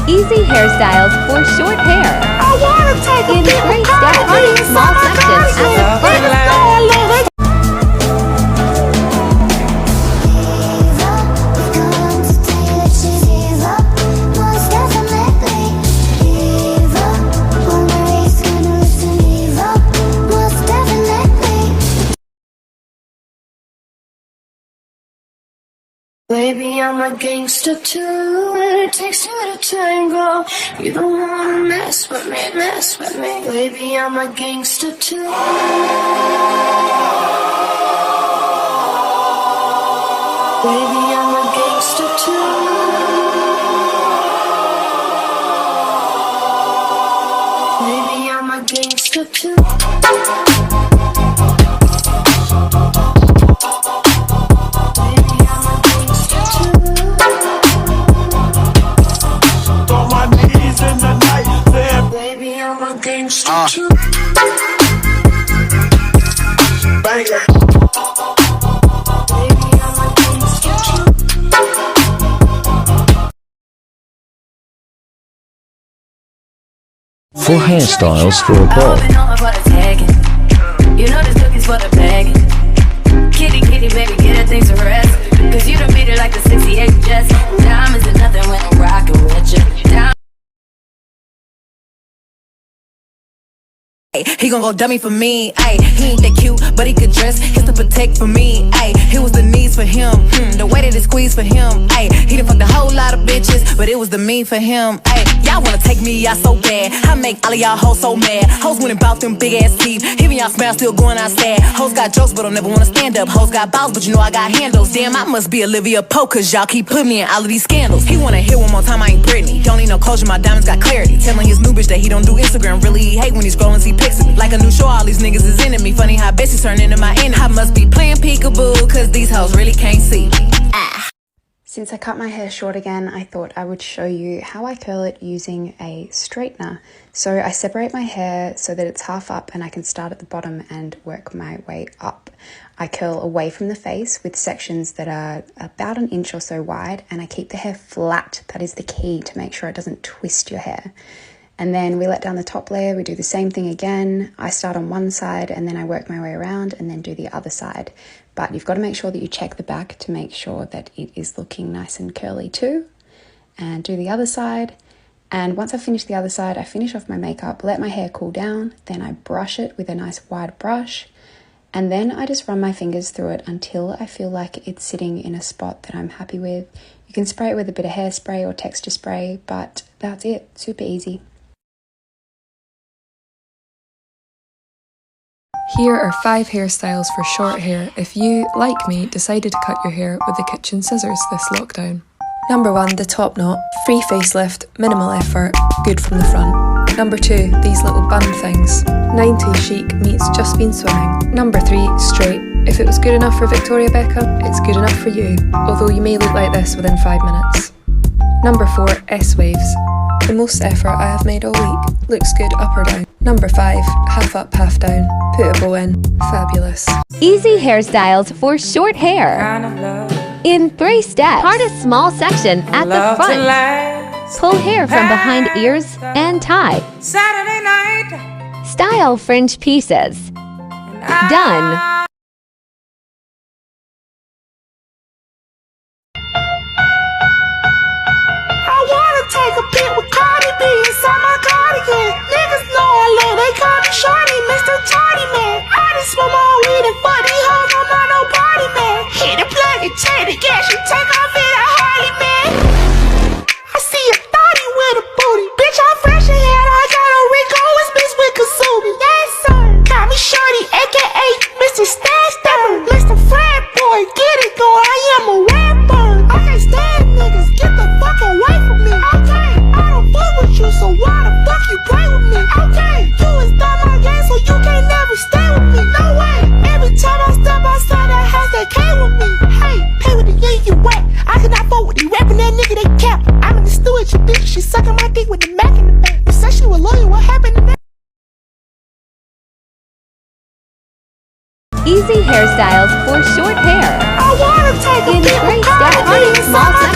Easy hairstyles for short hair. I wanna take a In bit 3 of steps, Cardi B small inside my sections at the cardigan. front. Niggas know I love it. Baby, I'm a gangster too, and it takes two to tango. You don't wanna mess with me, mess with me. Baby, I'm a gangster too. Baby, I'm a gangster too. Baby, I'm a gangster too. For hairstyles for a bob. You know this cookie's for the bag. Kitty, kitty, baby, get her things to rest. Cause you done beat it like the 68 Jets. Diamonds and nothing when I'm rockin' with you. He gon' go dummy for me, ayy. He ain't that cute, but he could dress. He's to protect for me, ayy. It was the needs for him, the way that it squeezed for him, ayy. He done fucked a whole lot of bitches, but it was the me for him, ayy. Y'all wanna take me out so bad, I make all of y'all hoes so mad. Hoes went about them big ass teeth, even y'all smile still going outside. Hoes got jokes, but don't never wanna stand up. Hoes got balls, but you know I got handles. Damn, I must be Olivia Pope, cause y'all keep putting me in all of these scandals. He wanna hear one more time, I ain't Britney. Don't need no closure, my diamonds got clarity. Telling his new bitch that he don't do Instagram, really he hate when he scrollin', see pics of me. Like a new show, all these niggas is into me. Funny how bitches turn into my enemy. I must be playing peekaboo, cause these hoes really can't see me. Since I cut my hair short again, I thought I would show you how I curl it using a straightener. So I separate my hair so that it's half up and I can start at the bottom and work my way up. I curl away from the face with sections that are about an inch or so wide, and I keep the hair flat. That is the key to make sure it doesn't twist your hair. And then we let down the top layer, we do the same thing again. I start on one side and then I work my way around and then do the other side. But you've got to make sure that you check the back to make sure that it is looking nice and curly too. And do the other side. And once I've finished the other side, I finish off my makeup, let my hair cool down, then I brush it with a nice wide brush. And then I just run my fingers through it until I feel like it's sitting in a spot that I'm happy with. You can spray it with a bit of hairspray or texture spray, but that's it, super easy. Here are 5 hairstyles for short hair if you, like me, decided to cut your hair with the kitchen scissors this lockdown. Number 1, the top knot. Free facelift, minimal effort, good from the front. Number 2, these little bun things. 90s chic meets just been swimming. Number 3, straight. If it was good enough for Victoria Beckham, it's good enough for you, although you may look like this within 5 minutes. Number 4, S-waves. The most effort I have made all week. Looks good up or down. Number 5, half up, half down. Put a bow in. Fabulous. Easy hairstyles for short hair. In 3 steps, part a small section at the front. Pull hair from behind ears and tie. Saturday night. Style fringe pieces. Done. Take a bit with Cardi B inside my cardigan. Niggas know I love, they call me Shorty, Mr. Tardy Man. I just smoke my weed and fuck these hoes, I'm not no party man. Hit the plug and check the gas, you take off in a Harley man. I see a thotty with a booty, bitch I'm fresh in here, I got a Rico, it's bitch with Kasumi. Yes sir, call me Shorty, aka Mr. Stash Stepper, Mr. Frat Boy, get it going, I am a rapper. I can't stand niggas, get the fuck away from me. You, so why the fuck you play with me? Okay, you is done my game, so you can't never stay with me. No way. Every time I step outside that house, they came with me. Hey, play with the yeah, you whack. I cannot vote with you rapping that nigga, they cap. I'm in the stew with your bitch, she sucking my dick with the Mac in the back. You said she was loyal, what happened to that? Easy hairstyles for short hair. I wanna take a In bit 3 with steps, Cardi B small inside my